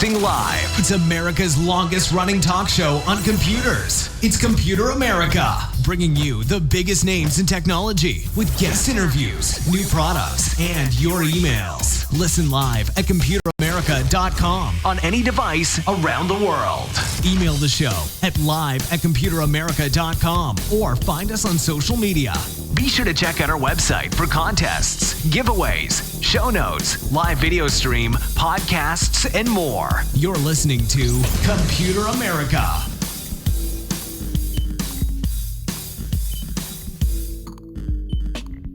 Broadcasting live. It's America's longest running talk show on computers. It's Computer America, bringing you the biggest names in technology with guest interviews, new products, and your emails. Listen live at computeramerica.com on any device around the world. Email the show at live@computeramerica.com or find us on social media. Be sure to check out our website for contests, giveaways, show notes, live video stream, podcasts, and more. You're listening to Computer America.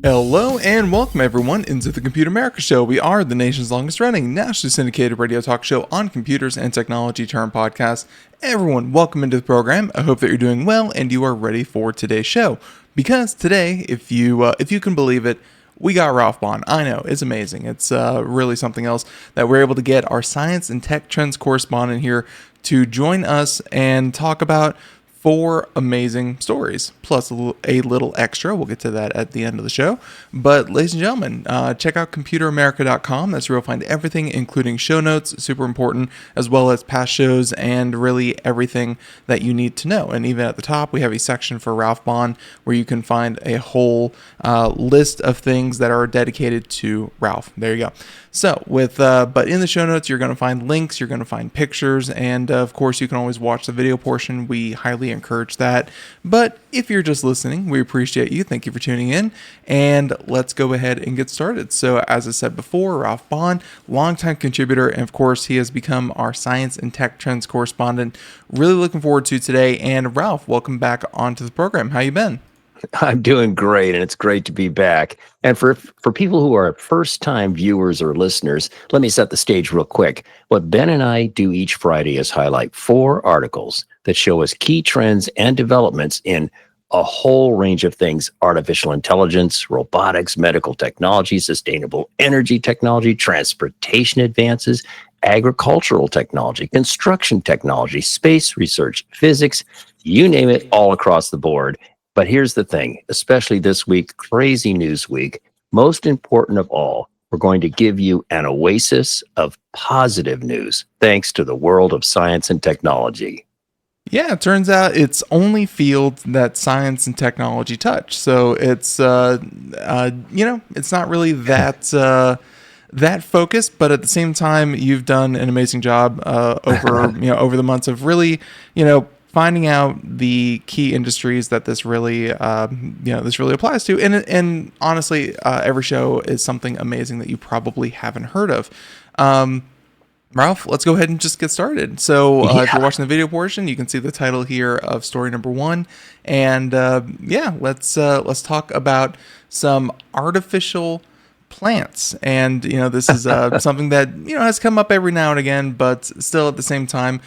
Hello and welcome everyone into the Computer America Show. We are the nation's longest running, nationally syndicated radio talk show on computers and technology turned podcast. Everyone, welcome into the program. I hope that you're doing well and you are ready for today's show. Because today, if you can believe it, we got Ralph Bond. I know, it's amazing. It's really something else that we're able to get our science and tech trends correspondent here to join us and talk about 4 amazing stories, plus a little extra. We'll get to that at the end of the show. But ladies and gentlemen, check out computeramerica.com. That's where you'll find everything, including show notes, super important, as well as past shows and really everything that you need to know. And even at the top, we have a section for Ralph Bond where you can find a whole list of things that are dedicated to Ralph. There you go. So but in the show notes, you're going to find links, you're going to find pictures, and of course, you can always watch the video portion. We highly encourage that. But if you're just listening, we appreciate you. Thank you for tuning in, and let's go ahead and get started. So as I said before, Ralph Bond, longtime contributor, and of course, he has become our science and tech trends correspondent. Really looking forward to today. And Ralph, welcome back onto the program. How you been? I'm doing great, and it's great to be back. And for people who are first-time viewers or listeners, let me set the stage real quick. What Ben and I do each Friday is highlight 4 articles that show us key trends and developments in a whole range of things: artificial intelligence, robotics, medical technology, sustainable energy technology, transportation advances, agricultural technology, construction technology, space research, physics, you name it, all across the board. But here's the thing, especially this week, crazy news week, most important of all, we're going to give you an oasis of positive news thanks to the world of science and technology. Yeah, it turns out it's only fields that science and technology touch. So it's, it's not really that focused, but at the same time, you've done an amazing job over the months of really, finding out the key industries that this really applies to, and honestly, every show is something amazing that you probably haven't heard of. Ralph, let's go ahead and just get started. So, if you're watching the video portion, you can see the title here of story number 1, and let's talk about some artificial plants. And this is something that has come up every now and again, but still at the same time,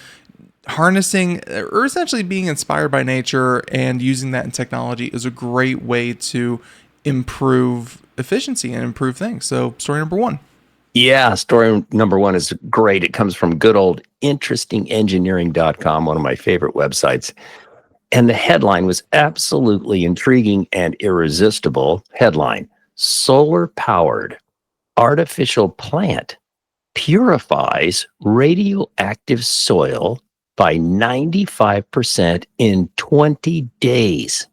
harnessing or essentially being inspired by nature and using that in technology is a great way to improve efficiency and improve things. So story number 1. Yeah, story number 1 is great. It comes from good old interestingengineering.com, one of my favorite websites. And the headline was absolutely intriguing and irresistible. Headline: solar-powered artificial plant purifies radioactive soil by 95% in 20 days.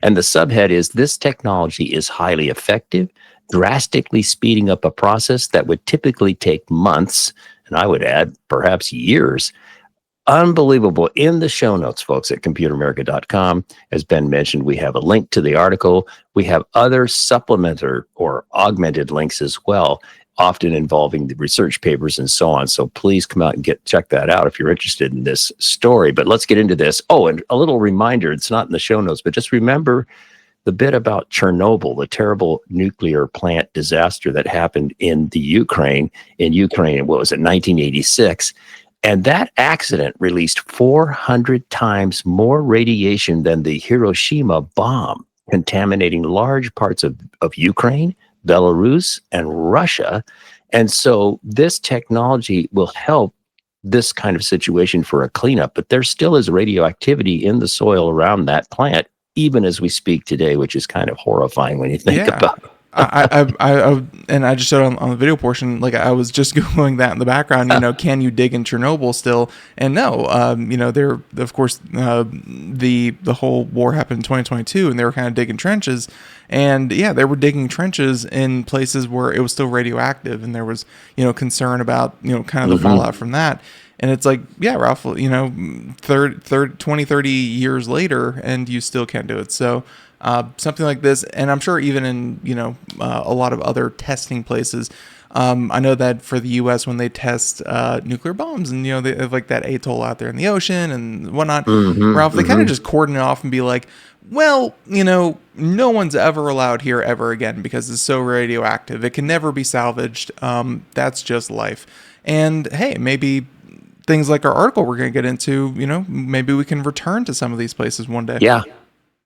And the subhead is, this technology is highly effective, drastically speeding up a process that would typically take months, and I would add perhaps years. Unbelievable. In the show notes, folks, at computeramerica.com, as Ben mentioned, we have a link to the article. We have other supplementary or augmented links as well, often involving the research papers and so on. So please come out and check that out if you're interested in this story. But let's get into this. Oh, and a little reminder, it's not in the show notes, but just remember the bit about Chernobyl, the terrible nuclear plant disaster that happened in Ukraine, what was it, 1986. And that accident released 400 times more radiation than the Hiroshima bomb, contaminating large parts of Ukraine, Belarus, and Russia. And so this technology will help this kind of situation for a cleanup, but there still is radioactivity in the soil around that plant, even as we speak today, which is kind of horrifying when you think about it. and I just showed on the video portion, like I was just Googling that in the background, can you dig in Chernobyl still? And no, there, of course, the whole war happened in 2022 and they were kind of digging trenches. And yeah, they were digging trenches in places where it was still radioactive. And there was, concern about, kind of the fallout from that. And it's like, yeah, Ralph, 20, 30 years later, and you still can't do it. So something like this, and I'm sure even in, a lot of other testing places, I know that for the U.S., when they test nuclear bombs and, they have like that atoll out there in the ocean and whatnot, Ralph, they kind of just cordon it off and be like, well, no one's ever allowed here ever again because it's so radioactive. It can never be salvaged. That's just life. And hey, maybe things like our article we're going to get into, maybe we can return to some of these places one day.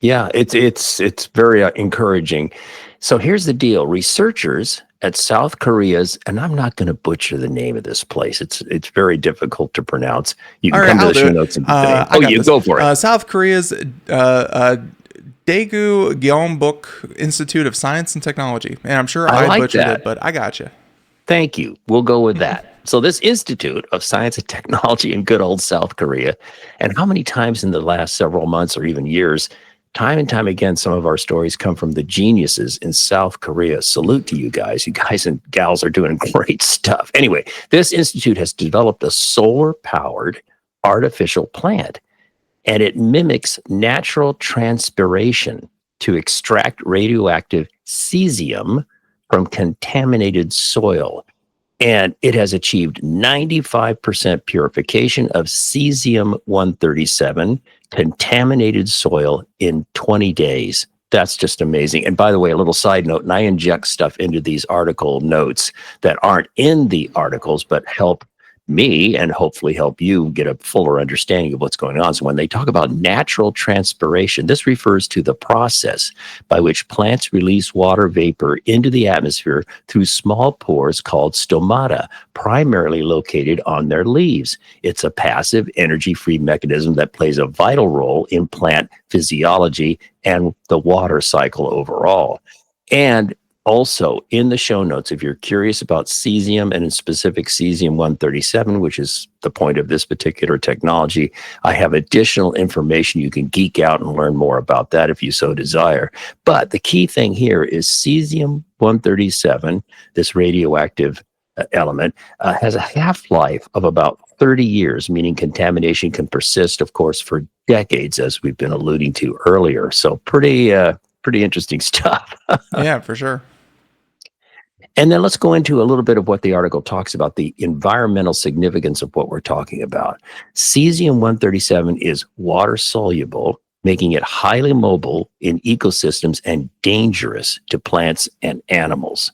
Yeah, it's very encouraging. So here's the deal. Researchers at South Korea's, and I'm not going to butcher the name of this place. It's very difficult to pronounce. You can come to the show notes and go for it. South Korea's Daegu Gyeongbuk Institute of Science and Technology. And I'm sure I butchered it, but I got you. Thank you. We'll go with that. So this Institute of Science and Technology in good old South Korea, and how many times in the last several months or even years, time and time again, some of our stories come from the geniuses in South Korea. Salute to you guys. You guys and gals are doing great stuff. Anyway, this institute has developed a solar-powered artificial plant, and it mimics natural transpiration to extract radioactive cesium from contaminated soil. And it has achieved 95% purification of cesium-137 contaminated soil in 20 days. That's just amazing. And by the way, a little side note, and I inject stuff into these article notes that aren't in the articles, but help me and hopefully help you get a fuller understanding of what's going on. So when they talk about natural transpiration, this refers to the process by which plants release water vapor into the atmosphere through small pores called stomata, primarily located on their leaves. It's a passive, energy-free mechanism that plays a vital role in plant physiology and the water cycle overall. And also, in the show notes, if you're curious about cesium and in specific cesium-137, which is the point of this particular technology, I have additional information. You can geek out and learn more about that if you so desire. But the key thing here is cesium-137, this radioactive element, has a half-life of about 30 years, meaning contamination can persist, of course, for decades, as we've been alluding to earlier. So pretty interesting stuff. Yeah, for sure. And then let's go into a little bit of what the article talks about, the environmental significance of what we're talking about. Cesium-137 is water soluble, making it highly mobile in ecosystems and dangerous to plants and animals.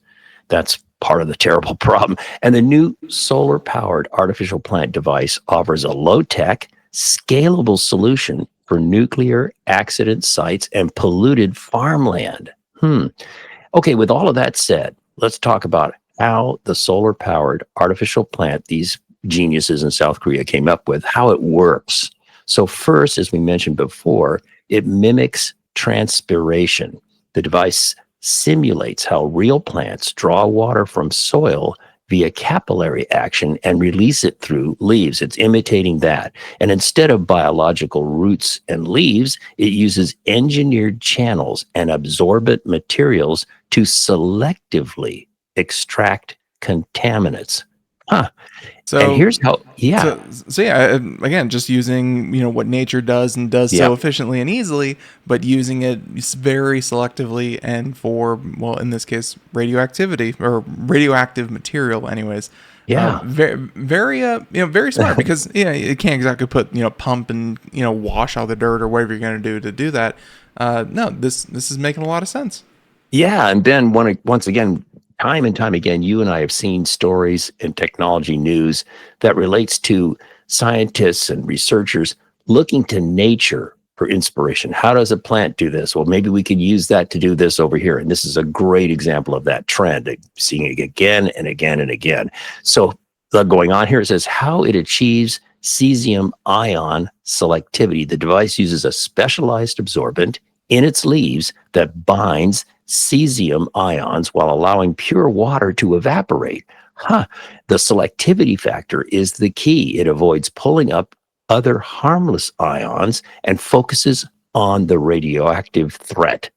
That's part of the terrible problem. And the new solar-powered artificial plant device offers a low-tech, scalable solution for nuclear accident sites and polluted farmland. Okay, with all of that said, let's talk about how the solar-powered artificial plant these geniuses in South Korea came up with, how it works. So first, as we mentioned before, it mimics transpiration. The device simulates how real plants draw water from soil via capillary action and release it through leaves. It's imitating that. And instead of biological roots and leaves, it uses engineered channels and absorbent materials to selectively extract contaminants. So, and here's how, So again, just using, what nature does and does so efficiently and easily, but using it very selectively and for, well, in this case, radioactivity or radioactive material anyways. Very smart because, you can't exactly put, pump and, wash all the dirt or whatever you're going to do that. No, this is making a lot of sense. Yeah. And then once again, time and time again, you and I have seen stories in technology news that relates to scientists and researchers looking to nature for inspiration. How does a plant do this? Well, maybe we could use that to do this over here. And this is a great example of that trend, seeing it again and again and again. So going on here, it says how it achieves cesium-ion selectivity. The device uses a specialized absorbent in its leaves that binds cesium ions while allowing pure water to evaporate. The selectivity factor is the key. It avoids pulling up other harmless ions and focuses on the radioactive threat.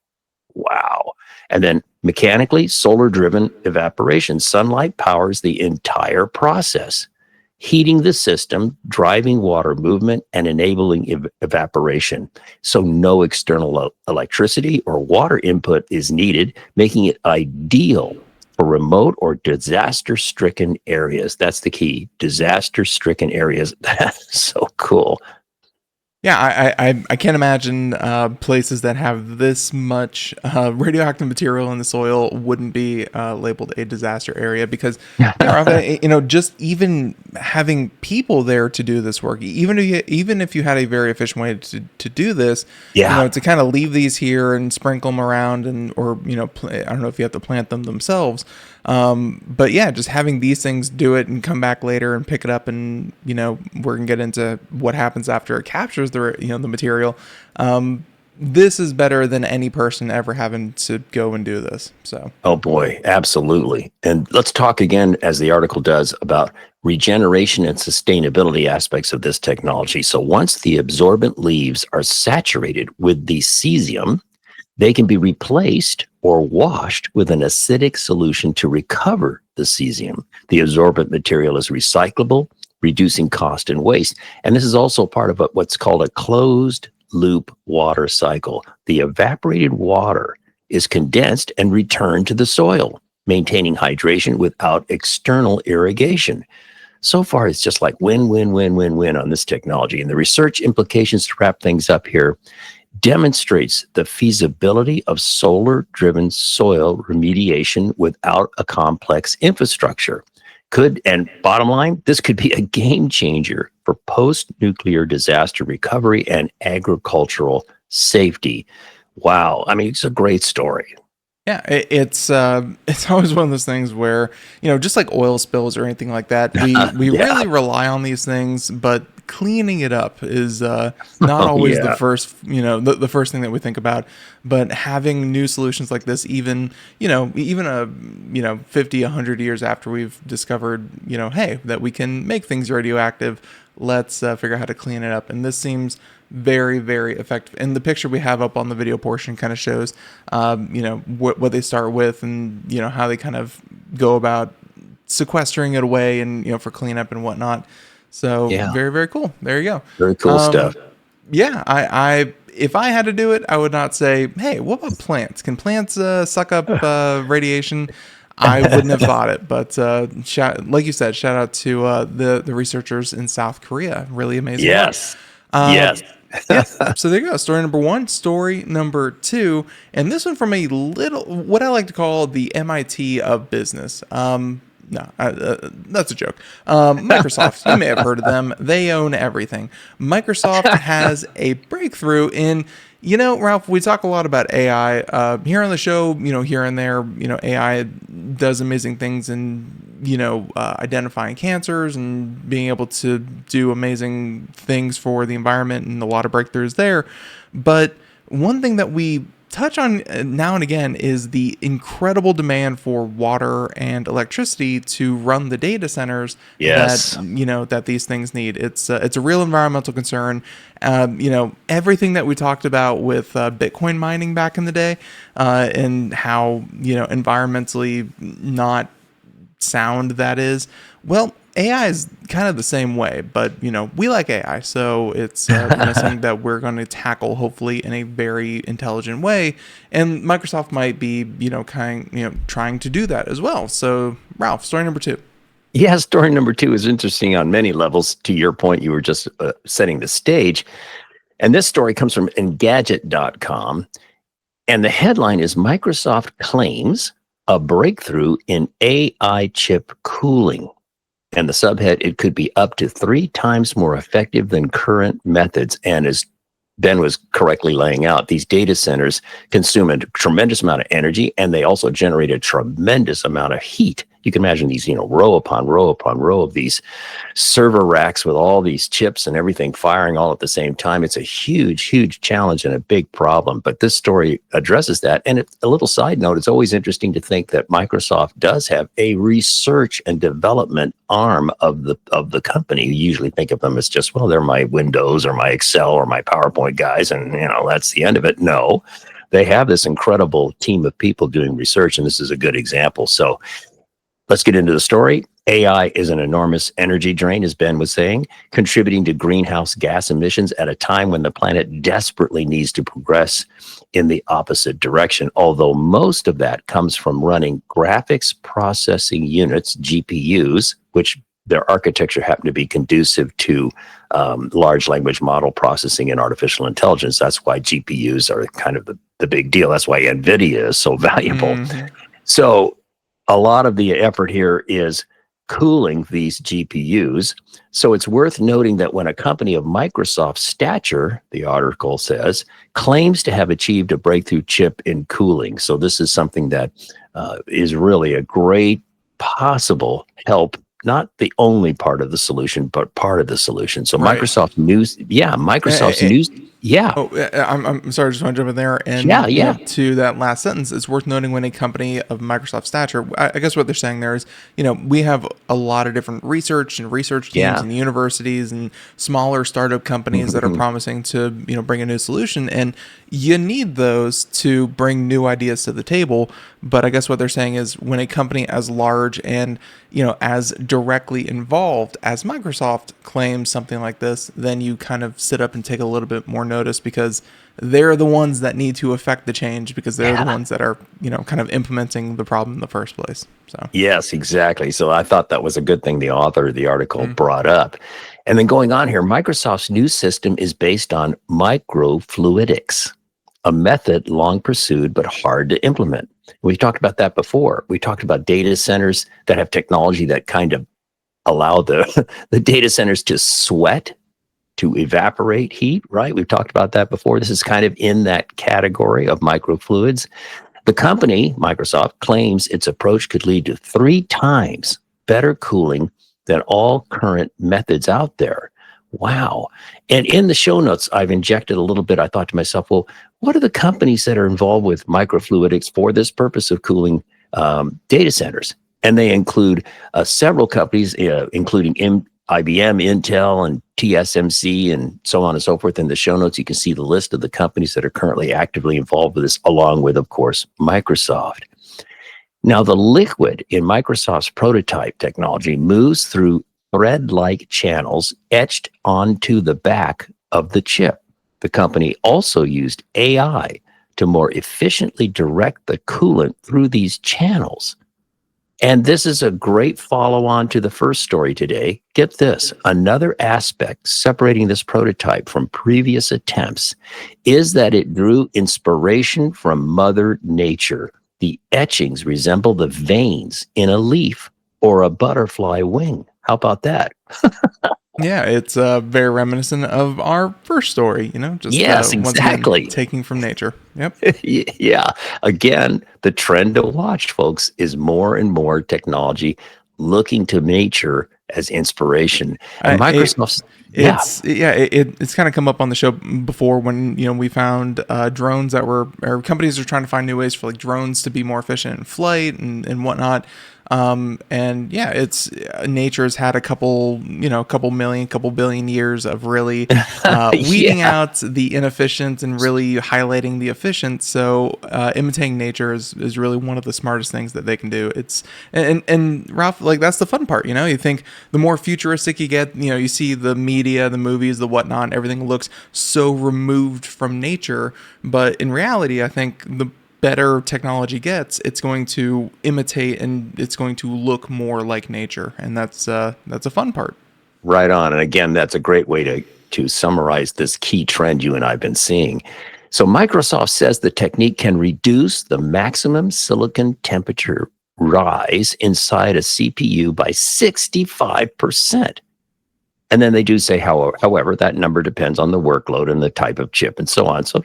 Wow. And then mechanically, solar-driven evaporation. Sunlight powers the entire process, heating the system, driving water movement, and enabling evaporation. So no external electricity or water input is needed, making it ideal for remote or disaster-stricken areas. That's the key, disaster-stricken areas. That's so cool. Yeah, I can't imagine places that have this much radioactive material in the soil wouldn't be labeled a disaster area, because just even having people there to do this work, even if you had a very efficient way to do this, to kind of leave these here and sprinkle them around, or I don't know if you have to plant them themselves. But yeah, just having these things do it and come back later and pick it up, and we're gonna get into what happens after it captures the material. This is better than any person ever having to go and do this. So, oh boy, absolutely. And let's talk again, as the article does, about regeneration and sustainability aspects of this technology. So once the absorbent leaves are saturated with the cesium, they can be replaced or washed with an acidic solution to recover the cesium. The absorbent material is recyclable, reducing cost and waste. And this is also part of what's called a closed loop water cycle. The evaporated water is condensed and returned to the soil, maintaining hydration without external irrigation. So far, it's just like win, win, win, win, win on this technology. And the research implications, to wrap things up here, demonstrates the feasibility of solar-driven soil remediation without a complex infrastructure. And bottom line, this could be a game changer for post-nuclear disaster recovery and agricultural safety. Wow. I mean, it's a great story. Yeah, it's always one of those things where, just like oil spills or anything like that, we really rely on these things, but cleaning it up is not always the first, the first thing that we think about. But having new solutions like this, even 50, 100 years after we've discovered, hey, that we can make things radioactive, let's figure out how to clean it up. And this seems very, very effective. And the picture we have up on the video portion kind of shows, what they start with, and, how they kind of go about sequestering it away, and, for cleanup and whatnot. So very, very cool. There you go. Very cool stuff. Yeah. I if I had to do it, I would not say, hey, what about plants? Can plants suck up radiation? I wouldn't have thought it, but like you said, shout out to the researchers in South Korea. Really amazing. Yes. Yes. Yeah. So there you go. Story number 1. Story number 2, and this one from what I like to call the MIT of business. No, that's a joke. Microsoft, you may have heard of them. They own everything. Microsoft has a breakthrough in, Ralph, we talk a lot about AI here on the show, here and there. AI does amazing things in, identifying cancers and being able to do amazing things for the environment, and a lot of breakthroughs there. But one thing that we touch on now and again is the incredible demand for water and electricity to run the data centers that these things need. It's a real environmental concern. Everything that we talked about with Bitcoin mining back in the day, and how environmentally not sound that is. Well, AI is kind of the same way, but we like AI, so it's something that we're going to tackle hopefully in a very intelligent way, and Microsoft might be trying to do that as well. So, Ralph, story number 2. Yeah, story number 2 is interesting on many levels. To your point, you were just setting the stage, and this story comes from Engadget.com, and the headline is Microsoft claims a breakthrough in AI chip cooling. And the subhead, it could be up to 3 times more effective than current methods. And as Ben was correctly laying out, these data centers consume a tremendous amount of energy, and they also generate a tremendous amount of heat You can imagine these, row upon row upon row of these server racks with all these chips and everything firing all at the same time. It's a huge, huge challenge and a big problem. But this story addresses that. And a little side note, it's always interesting to think that Microsoft does have a research and development arm of the company. You usually think of them as just, well, they're my Windows or my Excel or my PowerPoint guys, and that's the end of it. No, they have this incredible team of people doing research, and this is a good example. So let's get into the story. AI is an enormous energy drain, as Ben was saying, contributing to greenhouse gas emissions at a time when the planet desperately needs to progress in the opposite direction. Although most of that comes from running graphics processing units, GPUs, which their architecture happened to be conducive to large language model processing and artificial intelligence. That's why GPUs are kind of the big deal. That's why NVIDIA is so valuable. Mm-hmm. So a lot of the effort here is cooling these GPUs. So it's worth noting that when a company of Microsoft's stature, the article says, claims to have achieved a breakthrough chip in cooling. So this is something that is really a great possible help, not the only part of the solution, but part of the solution. So right. Microsoft's news. Oh, I'm sorry, I just want to jump in there. And to that last sentence, it's worth noting when a company of Microsoft stature, I guess what they're saying there is, we have a lot of different research teams in the universities and smaller startup companies that are promising to, bring a new solution. And you need those to bring new ideas to the table. But I guess what they're saying is when a company as large and, as directly involved as Microsoft claims something like this, then you kind of sit up and take a little bit more notice because they're the ones that need to affect the change because they're the ones that are, kind of implementing the problem in the first place. So yes, exactly. So I thought that was a good thing the author of the article brought up. And then going on here, Microsoft's new system is based on microfluidics, a method long pursued but hard to implement. We've talked about that before. We talked about data centers that have technology that kind of allow the data centers to sweat, to evaporate heat, right? We've talked about that before. This is kind of in that category of microfluids. The company, Microsoft, claims its approach could lead to 3 times better cooling than all current methods out there. Wow. And in the show notes, I've injected a little bit. I thought to myself, well, what are the companies that are involved with microfluidics for this purpose of cooling data centers? And they include several companies, including IBM, Intel, and TSMC, and so on and so forth. In the show notes, you can see the list of the companies that are currently actively involved with this, along with, of course, Microsoft. Now, the liquid in Microsoft's prototype technology moves through thread-like channels etched onto the back of the chip. The company also used AI to more efficiently direct the coolant through these channels. And this is a great follow-on to the first story today. Get this, another aspect separating this prototype from previous attempts is that it drew inspiration from Mother Nature. The etchings resemble the veins in a leaf or a butterfly wing. How about that? Yeah, it's very reminiscent of our first story, just yes, exactly. Once again, taking from nature. Yep. Yeah. Again, the trend to watch, folks, is more and more technology looking to nature as inspiration. And Microsoft's it's kind of come up on the show before when we found drones that were, or companies are trying to find new ways for like drones to be more efficient in flight and whatnot. And yeah, it's nature has had a couple billion years of really weeding out the inefficient and really highlighting the efficient. So imitating nature is really one of the smartest things that they can do. It's and Ralph, like that's the fun part, you think the more futuristic you get, you see the media, the movies, the whatnot, everything looks so removed from nature. But in reality, I think the better technology gets, it's going to imitate and it's going to look more like nature, and that's a fun part. Right on. And again, that's a great way to summarize this key trend you and I've been seeing. So Microsoft says the technique can reduce the maximum silicon temperature rise inside a CPU by 65%. And then they do say, however, that number depends on the workload and the type of chip and so on. So,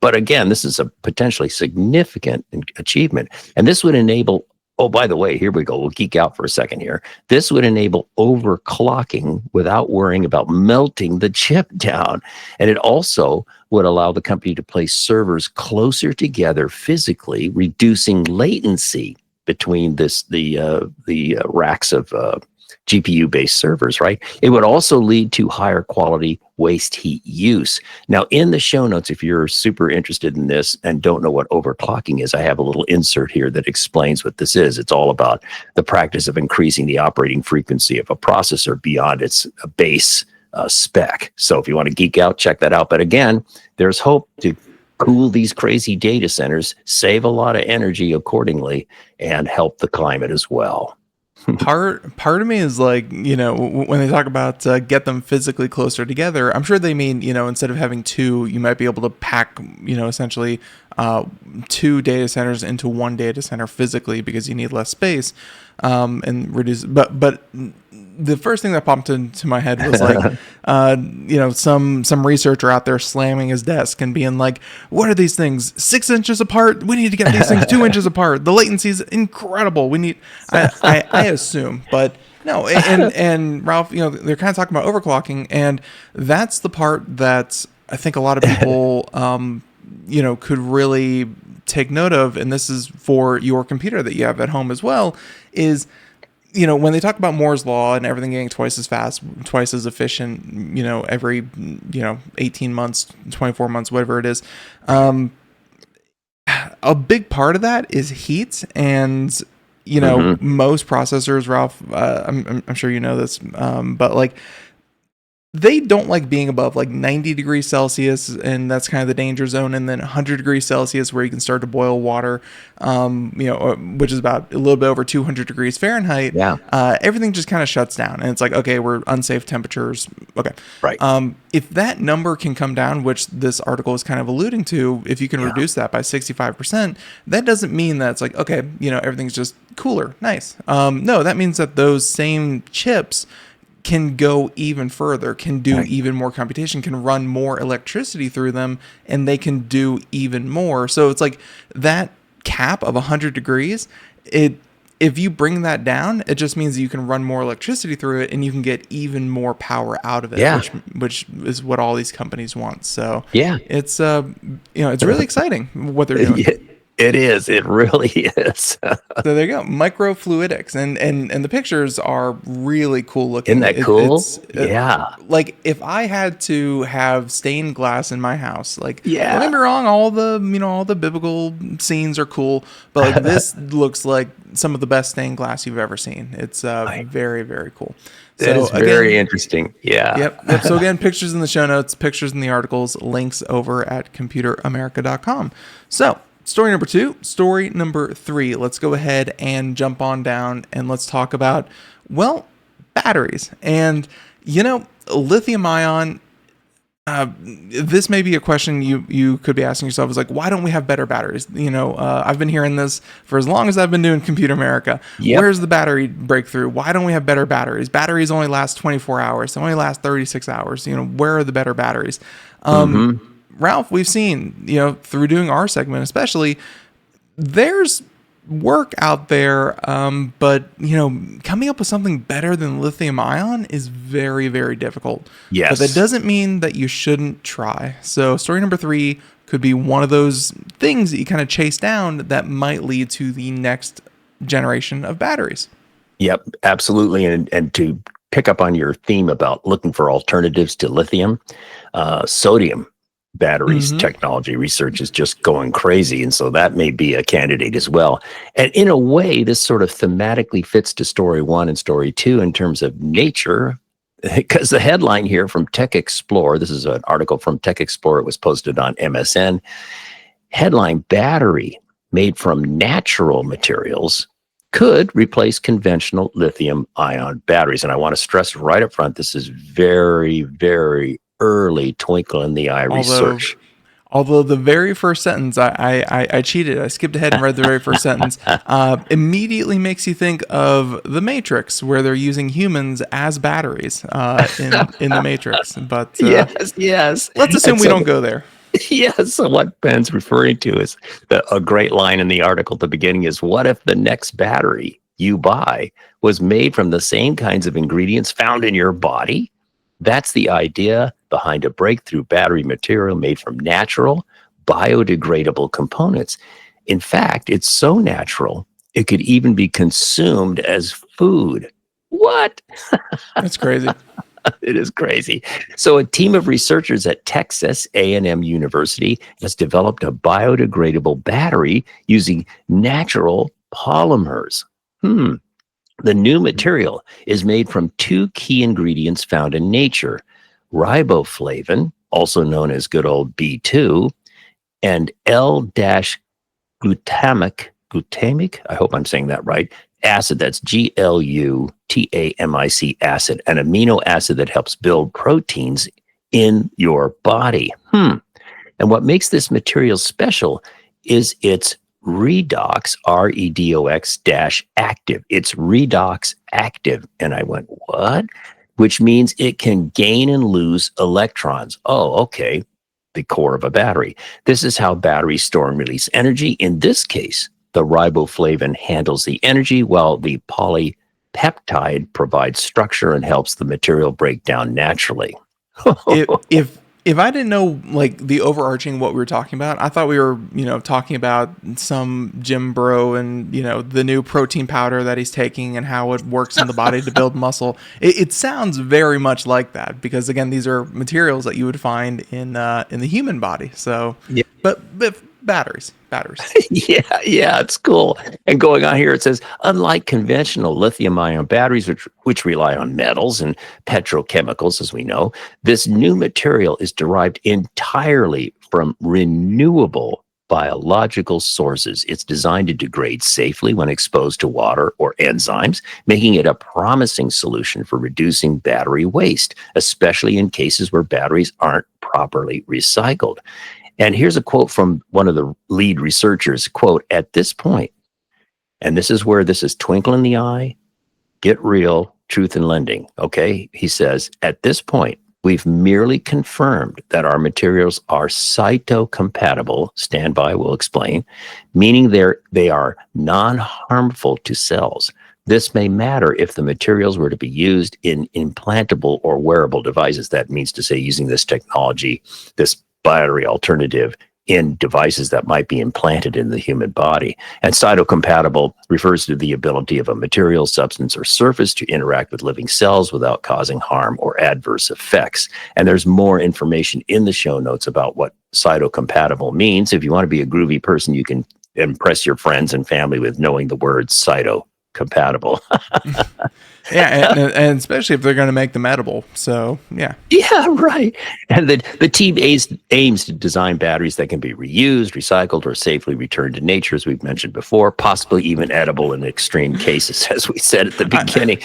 but again, this is a potentially significant achievement. And this would enable Oh, by the way, here we go. We'll geek out for a second here. This would enable overclocking without worrying about melting the chip down. And it also would allow the company to place servers closer together physically, reducing latency between the racks of GPU-based servers, right? It would also lead to higher quality waste heat use. Now, in the show notes, if you're super interested in this and don't know what overclocking is, I have a little insert here that explains what this is. It's all about the practice of increasing the operating frequency of a processor beyond its base spec. So if you want to geek out, check that out. But again, there's hope to cool these crazy data centers, save a lot of energy accordingly, and help the climate as well. Part of me is like, when they talk about get them physically closer together, I'm sure they mean, instead of having two, you might be able to pack, essentially two data centers into one data center physically because you need less space, and reduce. But the first thing that popped into my head was like, some researcher out there slamming his desk and being like, what are these things? 6 inches apart? We need to get these things 2 inches apart. The latency is incredible. We need, I assume, but no. And Ralph, they're kind of talking about overclocking, and that's the part that I think a lot of people, could really take note of. And this is for your computer that you have at home as well, is, when they talk about Moore's law and everything getting twice as fast, twice as efficient, every, 18 months, 24 months, whatever it is, a big part of that is heat. And, most processors, Ralph, I'm sure you know this, but like, they don't like being above like 90 degrees Celsius, and that's kind of the danger zone. And then 100 degrees Celsius, where you can start to boil water, which is about a little bit over 200 degrees Fahrenheit. Yeah. Everything just kind of shuts down, and it's like, okay, we're unsafe temperatures. Okay. Right. If that number can come down, which this article is kind of alluding to, if you can reduce that by 65%, that doesn't mean that it's like, okay, everything's just cooler. Nice. No, that means that those same chips can go even further, can do even more computation, can run more electricity through them, and they can do even more. So it's like that cap of 100 degrees, if you bring that down, it just means that you can run more electricity through it, and you can get even more power out of it, which is what all these companies want. So it's it's really exciting what they're doing. It is. It really is. So there you go. Microfluidics. And the pictures are really cool looking. Isn't that cool? Yeah. Like if I had to have stained glass in my house, like, don't get me wrong, all the biblical scenes are cool, but like this looks like some of the best stained glass you've ever seen. It's very, very cool. That is very interesting. Yeah. Yep. So again, pictures in the show notes, pictures in the articles, links over at computeramerica.com. So story number 2, story number 3. Let's go ahead and jump on down and let's talk about, batteries. And, lithium-ion, this may be a question you could be asking yourself, is like, why don't we have better batteries? I've been hearing this for as long as I've been doing Computer America. Where's the battery breakthrough? Why don't we have better batteries? Batteries only last 24 hours. They only last 36 hours. Where are the better batteries? Ralph, we've seen, through doing our segment especially, there's work out there, but, coming up with something better than lithium-ion is very, very difficult. Yes. But that doesn't mean that you shouldn't try. So story number 3 could be one of those things that you kind of chase down that might lead to the next generation of batteries. Yep, absolutely. And to pick up on your theme about looking for alternatives to lithium, sodium batteries technology research is just going crazy, and so that may be a candidate as well. And in a way, this sort of thematically fits to story 1 and story 2 in terms of nature, because the headline here from TechXplore, this is an article from TechXplore, it was posted on MSN, headline: battery made from natural materials could replace conventional lithium-ion batteries. And I want to stress right up front, this is very, very early twinkle in the eye research. Although the very first sentence, I cheated. I skipped ahead and read the very first sentence. Immediately makes you think of The Matrix, where they're using humans as batteries in The Matrix. But yes. Let's assume we don't go there. Yes, so what Ben's referring to is a great line in the article at the beginning is, what if the next battery you buy was made from the same kinds of ingredients found in your body? That's the idea behind a breakthrough battery material made from natural, biodegradable components. In fact, it's so natural, it could even be consumed as food. What? That's crazy. It is crazy. So a team of researchers at Texas A&M University has developed a biodegradable battery using natural polymers. The new material is made from two key ingredients found in nature: riboflavin, also known as good old B2, and glutamic, I hope I'm saying that right, acid. That's glutamic acid, an amino acid that helps build proteins in your body. And what makes this material special is its redox, REDOX dash active. It's redox active. And I went, what? Which means it can gain and lose electrons. Oh, okay. The core of a battery. This is how batteries store and release energy. In this case, the riboflavin handles the energy while the polypeptide provides structure and helps the material break down naturally. If I didn't know like the overarching what we were talking about, I thought we were, talking about some gym bro and, the new protein powder that he's taking and how it works in the body to build muscle. It sounds very much like that because again, these are materials that you would find in the human body. So, Yeah. but batteries. Yeah, it's cool. And going on here, it says, unlike conventional lithium-ion batteries, which rely on metals and petrochemicals, as we know, this new material is derived entirely from renewable biological sources. It's designed to degrade safely when exposed to water or enzymes, making it a promising solution for reducing battery waste, especially in cases where batteries aren't properly recycled. And here's a quote from one of the lead researchers, quote, at this point, and this is where this is twinkle in the eye, get real, truth in lending, okay? He says, at this point, we've merely confirmed that our materials are cytocompatible, stand by, we'll explain, meaning they are non-harmful to cells. This may matter if the materials were to be used in implantable or wearable devices. That means to say using this technology, this battery alternative in devices that might be implanted in the human body. And cytocompatible refers to the ability of a material, substance, or surface to interact with living cells without causing harm or adverse effects. And there's more information in the show notes about what cytocompatible means. If you want to be a groovy person, you can impress your friends and family with knowing the word cytocompatible. Yeah, and especially if they're going to make them edible. So, yeah. Yeah, right. And the team aims to design batteries that can be reused, recycled, or safely returned to nature, as we've mentioned before, possibly even edible in extreme cases, as we said at the beginning.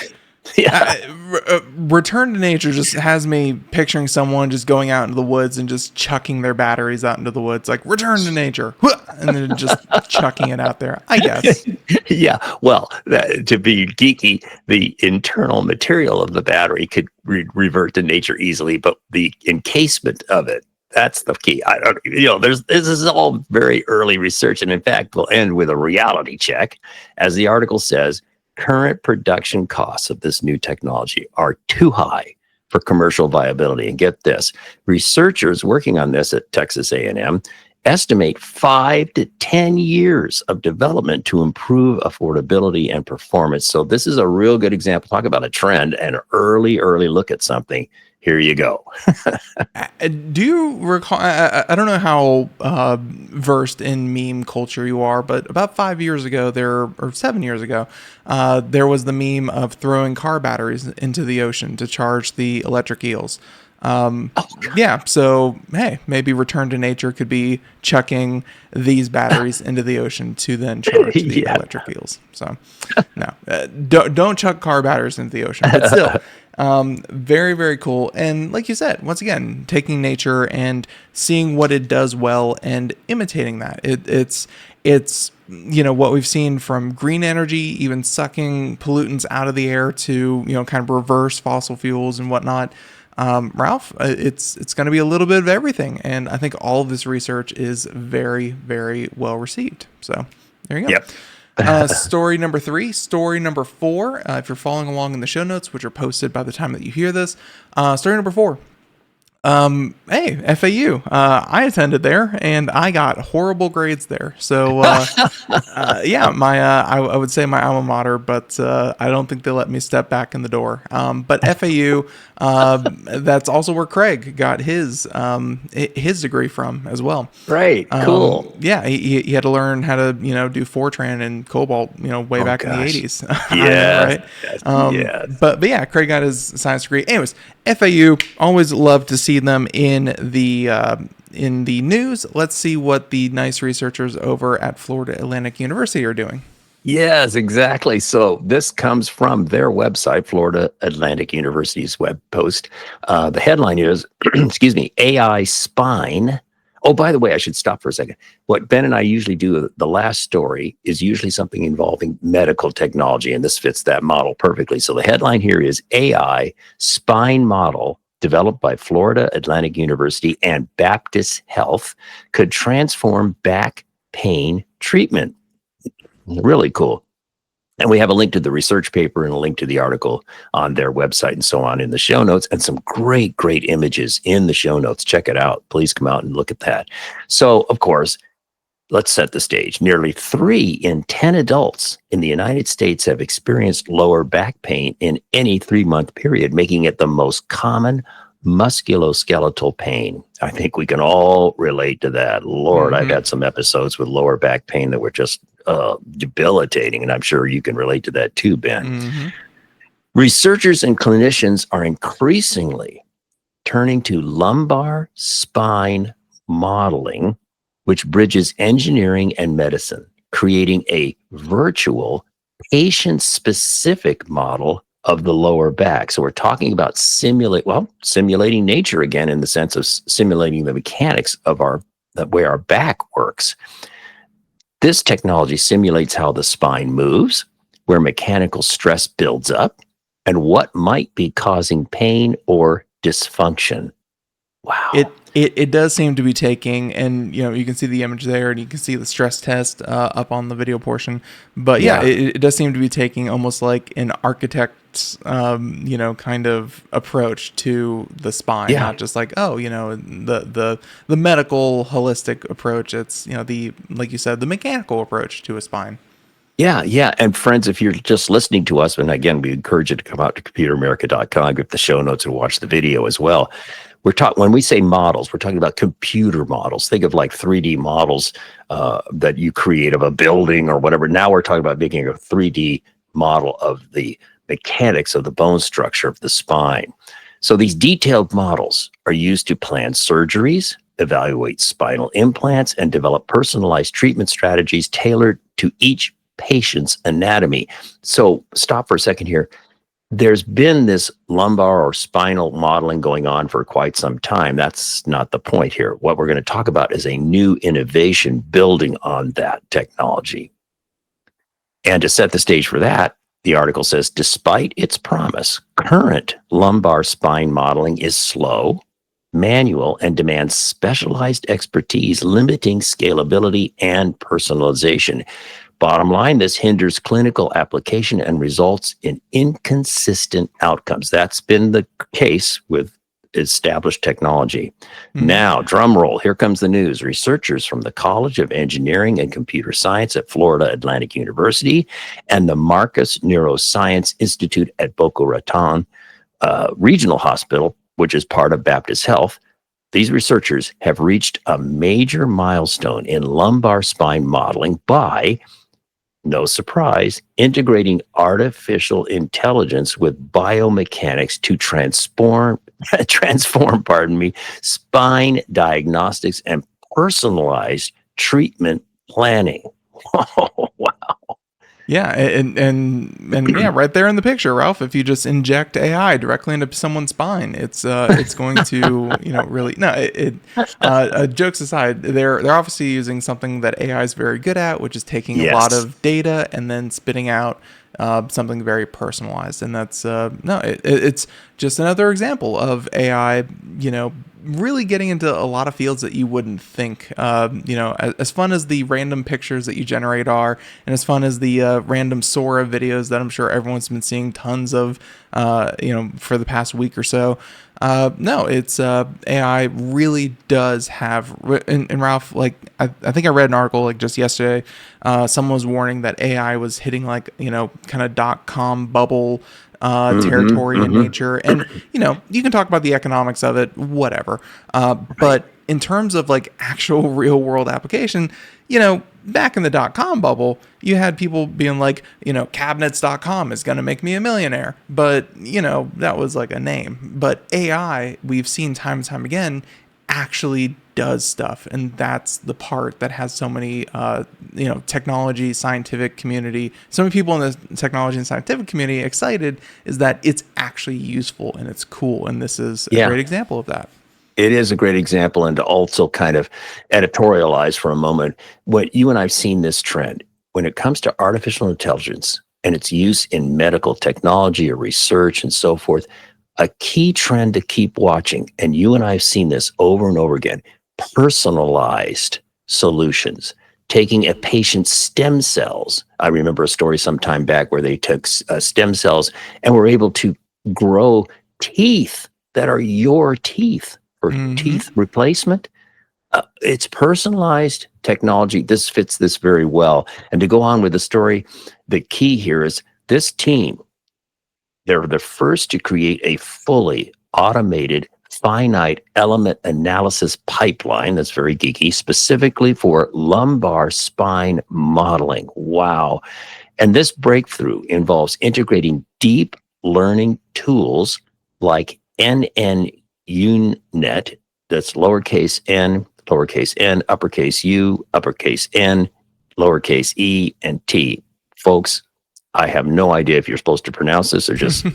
Return to nature just has me picturing someone just going out into the woods and just chucking their batteries out into the woods, like return to nature, and then just chucking it out there, I guess. Yeah, well, to be geeky, the internal material of the battery could revert to nature easily, but the encasement of it, that's the key. This is all very early research, and in fact, we'll end with a reality check. As the article says, current production costs of this new technology are too high for commercial viability. And get this, researchers working on this at Texas A&M estimate 5 to 10 years of development to improve affordability and performance. So this is a real good example. Talk about a trend and early look at something. Here you go. Do you recall? I don't know how versed in meme culture you are, but about 5 years ago, or 7 years ago, there was the meme of throwing car batteries into the ocean to charge the electric eels. Yeah, so hey, maybe return to nature could be chucking these batteries into the ocean to then charge the electric eels. So no, don't chuck car batteries into the ocean, but still. Very, very cool. And like you said, once again, taking nature and seeing what it does well and imitating that. It's what we've seen from green energy, even sucking pollutants out of the air to, kind of reverse fossil fuels and whatnot. Ralph, it's going to be a little bit of everything, and I think all of this research is very, very well received. So there you go. Yep. Story number 3, story number 4. If you're following along in the show notes, which are posted by the time that you hear this, story number 4. Hey, FAU. I attended there and I got horrible grades there. So, yeah, I would say my alma mater, but, I don't think they let me step back in the door. But FAU, that's also where Craig got his degree from as well. Right. Cool. Yeah. He had to learn how to, do Fortran and Cobalt, way back in the 80s. Yeah. Right. Yes. But yeah, Craig got his science degree. Anyways, FAU, always love to see them in the news. Let's see what the nice researchers over at Florida Atlantic University are doing. Yes, exactly. So this comes from their website, Florida Atlantic University's web post. The headline is, excuse me, AI spine. Oh, by the way, I should stop for a second. What Ben and I usually do, the last story is usually something involving medical technology, and this fits that model perfectly. So the headline here is AI spine model developed by Florida Atlantic University and Baptist Health could transform back pain treatment. Really cool. And we have a link to the research paper and a link to the article on their website and so on in the show notes, and some great, great images in the show notes. Check it out. Please come out and look at that. So, of course, let's set the stage. Nearly 3 in 10 adults in the United States have experienced lower back pain in any 3-month period, making it the most common musculoskeletal pain. I think we can all relate to that. Lord, I've had some episodes with lower back pain that were just debilitating, and I'm sure you can relate to that too, Ben. Researchers and clinicians are increasingly turning to lumbar spine modeling, which bridges engineering and medicine, creating a virtual patient-specific model of the lower back. So we're talking about simulating nature again, in the sense of simulating the mechanics of the way our back works. This technology simulates how the spine moves, where mechanical stress builds up, and what might be causing pain or dysfunction. Wow. It does seem to be taking, and you can see the image there, and you can see the stress test up on the video portion. But yeah, it does seem to be taking almost like an architect's kind of approach to the spine, not just like the medical holistic approach. It's like you said, the mechanical approach to a spine. Yeah. And friends, if you're just listening to us, and again, we encourage you to come out to computeramerica.com, get the show notes and watch the video as well. When we say models, we're talking about computer models. Think of like 3D models that you create of a building or whatever. Now we're talking about making a 3D model of the mechanics of the bone structure of the spine. So these detailed models are used to plan surgeries, evaluate spinal implants, and develop personalized treatment strategies tailored to each patient's anatomy. So stop for a second here. There's been this lumbar or spinal modeling going on for quite some time. That's not the point here. What we're going to talk about is a new innovation building on that technology. And to set the stage for that, the article says, despite its promise, current lumbar spine modeling is slow, manual, and demands specialized expertise, limiting scalability and personalization. Bottom line, this hinders clinical application and results in inconsistent outcomes. That's been the case with established technology. Now, drum roll, here comes the news. Researchers from the College of Engineering and Computer Science at Florida Atlantic University and the Marcus Neuroscience Institute at Boca Raton Regional Hospital, which is part of Baptist Health, these researchers have reached a major milestone in lumbar spine modeling by, no surprise, integrating artificial intelligence with biomechanics to transform, spine diagnostics and personalized treatment planning. Oh, wow. Yeah, and yeah, right there in the picture, Ralph. If you just inject AI directly into someone's spine, it's going to really jokes aside, they're obviously using something that AI is very good at, which is taking a lot of data and then spitting out something very personalized. And that's it's just another example of AI, really getting into a lot of fields that you wouldn't think. As fun as the random pictures that you generate are, and as fun as the random Sora videos that I'm sure everyone's been seeing tons of, for the past week or so. It's AI really does have, and Ralph, like, I think I read an article like just yesterday, someone was warning that AI was hitting kind of .com bubble territory in nature. And, you can talk about the economics of it, whatever. But in terms of like actual real world application, back in the .com bubble, you had people being like, cabinets.com is going to make me a millionaire. But, that was like a name. But AI, we've seen time and time again, actually does stuff. And that's the part that has so many, technology, scientific community, so many people in the technology and scientific community excited, is that it's actually useful and it's cool. And this is a great example of that. It is a great example. And to also kind of editorialize for a moment, what you and I've seen this trend when it comes to artificial intelligence and its use in medical technology or research and so forth, a key trend to keep watching, and you and I have seen this over and over again, personalized solutions, taking a patient's stem cells. I remember a story some time back where they took stem cells and were able to grow teeth that are your teeth for teeth replacement. It's personalized technology. This fits this very well. And to go on with the story, the key here is this team, they're the first to create a fully automated finite element analysis pipeline, that's very geeky, specifically for lumbar spine modeling. Wow. And this breakthrough involves integrating deep learning tools like NNUNet, that's lowercase n, uppercase U, uppercase N, lowercase e, and t. Folks, I have no idea if you're supposed to pronounce this or just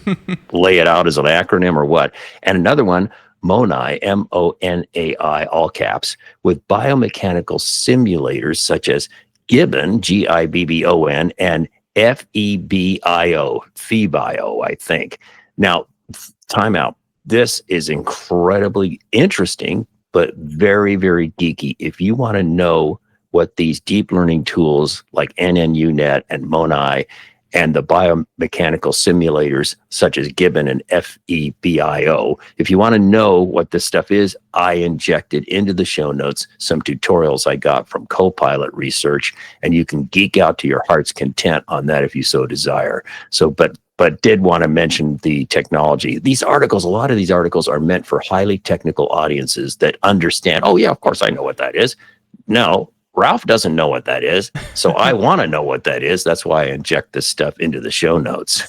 lay it out as an acronym or what. And another one, MONAI, MONAI, all caps, with biomechanical simulators such as Gibbon, GIBBON, and FEBIO, FEBIO, I think. Now, time out. This is incredibly interesting, but very, very geeky. If you want to know what these deep learning tools like NNUNet and MONAI and the biomechanical simulators such as Gibbon and FEBIO. If you want to know what this stuff is, I injected into the show notes some tutorials I got from Copilot Research, and you can geek out to your heart's content on that if you so desire. So, but did want to mention the technology. These articles, a lot of these articles are meant for highly technical audiences that understand, oh yeah, of course I know what that is. No, Ralph doesn't know what that is, so I want to know what that is. That's why I inject this stuff into the show notes.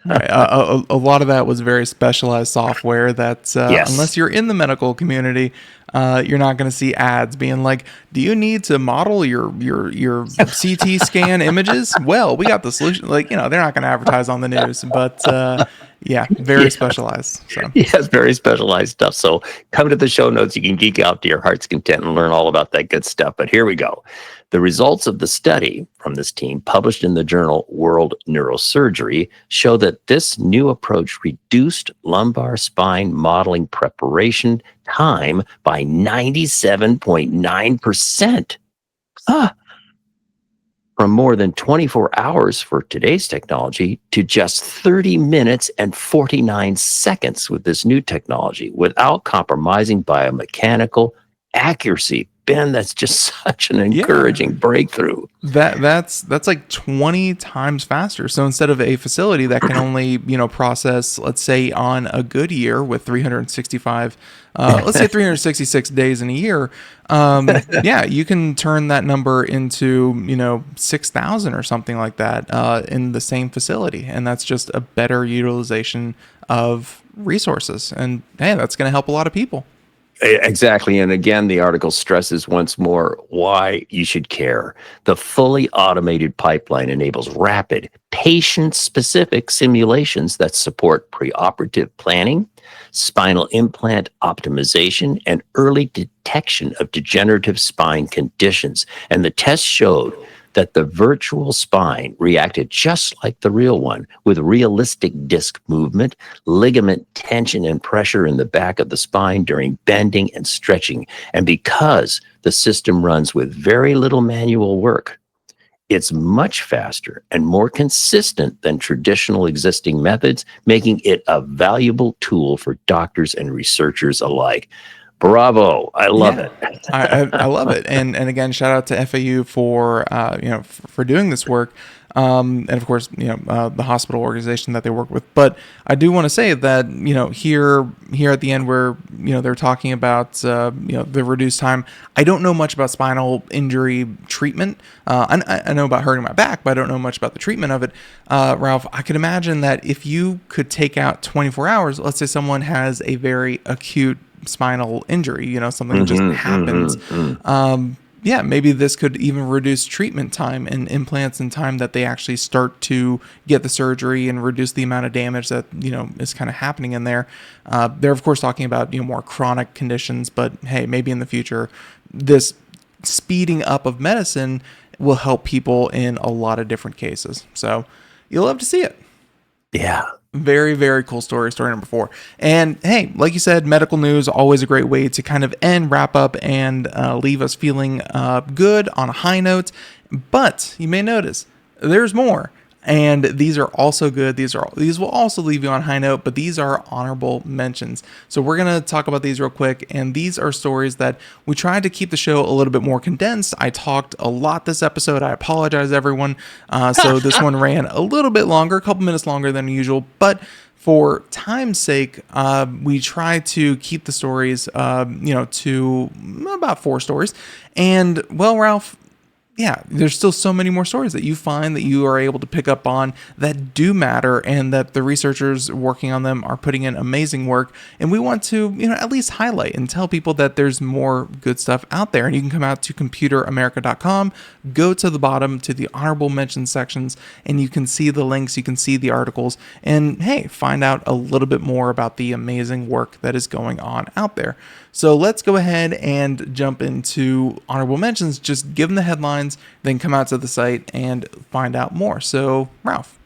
Right. A lot of that was very specialized software that, unless you're in the medical community, you're not going to see ads being like, do you need to model your CT scan images? Well, we got the solution. Like, they're not going to advertise on the news, but very specialized. So. Yes, very specialized stuff. So come to the show notes. You can geek out to your heart's content and learn all about that good stuff. But here we go. The results of the study from this team, published in the journal World Neurosurgery, show that this new approach reduced lumbar spine modeling preparation time by 97.9%. From more than 24 hours for today's technology to just 30 minutes and 49 seconds with this new technology without compromising biomechanical accuracy. Ben, that's just such an encouraging breakthrough. That's like 20 times faster. So instead of a facility that can only, process, let's say on a good year with 365, let's say 366 days in a year, you can turn that number into, 6,000 or something like that in the same facility. And that's just a better utilization of resources. And hey, that's going to help a lot of people. Exactly. And again, the article stresses once more why you should care. The fully automated pipeline enables rapid, patient-specific simulations that support preoperative planning, spinal implant optimization, and early detection of degenerative spine conditions. And the test showed that the virtual spine reacted just like the real one, with realistic disc movement, ligament tension and pressure in the back of the spine during bending and stretching. And because the system runs with very little manual work, it's much faster and more consistent than traditional existing methods, making it a valuable tool for doctors and researchers alike. Bravo. I love it. I love it. And again, shout out to FAU for, for doing this work. And of course, the hospital organization that they work with. But I do want to say that, here at the end where, they're talking about, the reduced time. I don't know much about spinal injury treatment. I know about hurting my back, but I don't know much about the treatment of it. Ralph, I could imagine that if you could take out 24 hours, let's say someone has a very acute spinal injury, something that just happens. Maybe this could even reduce treatment time and implants and time that they actually start to get the surgery and reduce the amount of damage that, is kind of happening in there. They're of course talking about, more chronic conditions, but hey, maybe in the future, this speeding up of medicine will help people in a lot of different cases. So you'll love to see it. Yeah. Very, very cool story number 4. And hey, like you said, medical news, always a great way to kind of wrap up and leave us feeling good on a high note. But you may notice there's more. And these are also good. These will also leave you on a high note, but these are honorable mentions. So we're going to talk about these real quick. And these are stories that we tried to keep the show a little bit more condensed. I talked a lot this episode. I apologize, everyone. So this one ran a little bit longer, a couple minutes longer than usual. But for time's sake, we try to keep the stories, to about 4 stories. And well, Ralph, yeah, there's still so many more stories that you find that you are able to pick up on that do matter, and that the researchers working on them are putting in amazing work. And we want to, at least highlight and tell people that there's more good stuff out there. And you can come out to computeramerica.com, go to the bottom to the honorable mention sections, and you can see the links, you can see the articles, and hey, find out a little bit more about the amazing work that is going on out there. So let's go ahead and jump into honorable mentions. Just give them the headlines, then come out to the site and find out more. So, Ralph.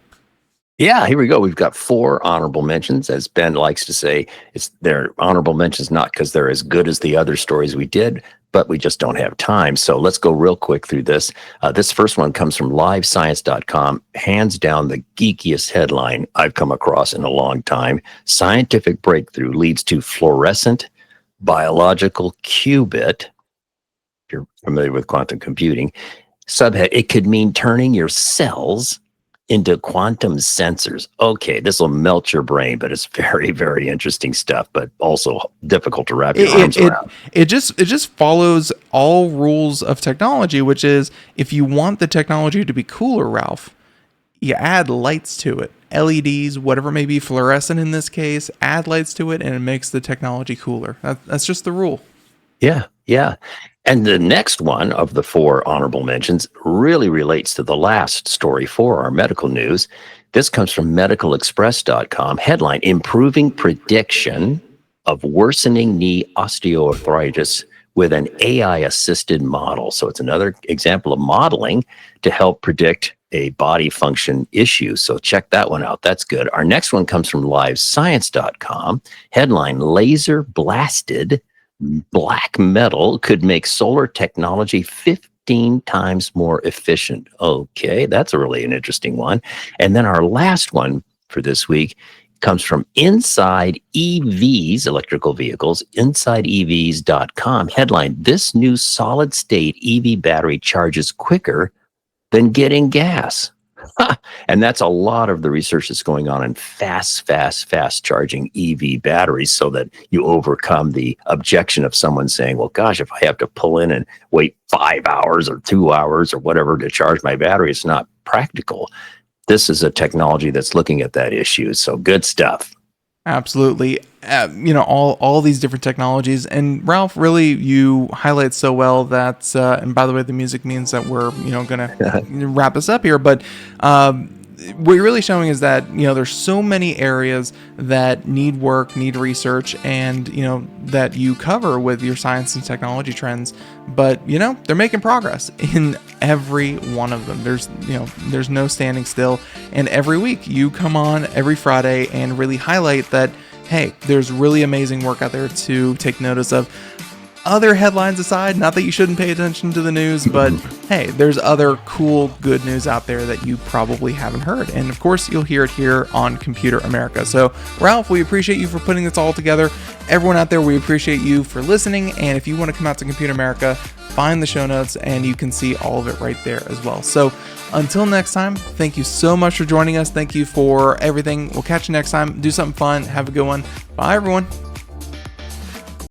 Yeah, here we go. We've got 4 honorable mentions. As Ben likes to say, they're honorable mentions not because they're as good as the other stories we did, but we just don't have time. So let's go real quick through this. This first one comes from livescience.com. Hands down the geekiest headline I've come across in a long time. Scientific breakthrough leads to fluorescent biological qubit. If you're familiar with quantum computing, subhead, it could mean turning your cells into quantum sensors. Okay, this will melt your brain, but it's very, very interesting stuff, but also difficult to wrap your arms around. It just follows all rules of technology, which is if you want the technology to be cooler, Ralph, you add lights to it. LEDs, whatever it may be, fluorescent in this case, add lights to it and it makes the technology cooler. That's just the rule. Yeah. And the next one of the 4 honorable mentions really relates to the last story for our medical news. This comes from medicalexpress.com. Headline, improving prediction of worsening knee osteoarthritis with an AI-assisted model. So it's another example of modeling to help predict a body function issue. So check that one out. That's good. Our next one comes from livescience.com. Headline, laser blasted black metal could make solar technology 15 times more efficient. Okay, that's really an interesting one. And then our last one for this week comes from Inside EVs, electrical vehicles, insideevs.com. Headline, this new solid state EV battery charges quicker than getting gas. And that's a lot of the research that's going on in fast charging EV batteries, so that you overcome the objection of someone saying, well, gosh, if I have to pull in and wait 5 hours or 2 hours or whatever to charge my battery, it's not practical. This is a technology that's looking at that issue. So good stuff. Absolutely. All these different technologies. And Ralph, really, you highlight so well that, and by the way, the music means that we're, going to wrap this up here. But what you're really showing is that, there's so many areas that need work, need research, and, that you cover with your science and technology trends, but, they're making progress in every one of them. There's no standing still. And every week you come on every Friday and really highlight that, hey, there's really amazing work out there to take notice of. Other headlines aside, not that you shouldn't pay attention to the news, but hey, there's other cool, good news out there that you probably haven't heard. And of course, you'll hear it here on Computer America. So, Ralph, we appreciate you for putting this all together. Everyone out there, we appreciate you for listening. And if you want to come out to Computer America, find the show notes and you can see all of it right there as well. So, until next time, thank you so much for joining us. Thank you for everything. We'll catch you next time. Do something fun. Have a good one. Bye, everyone.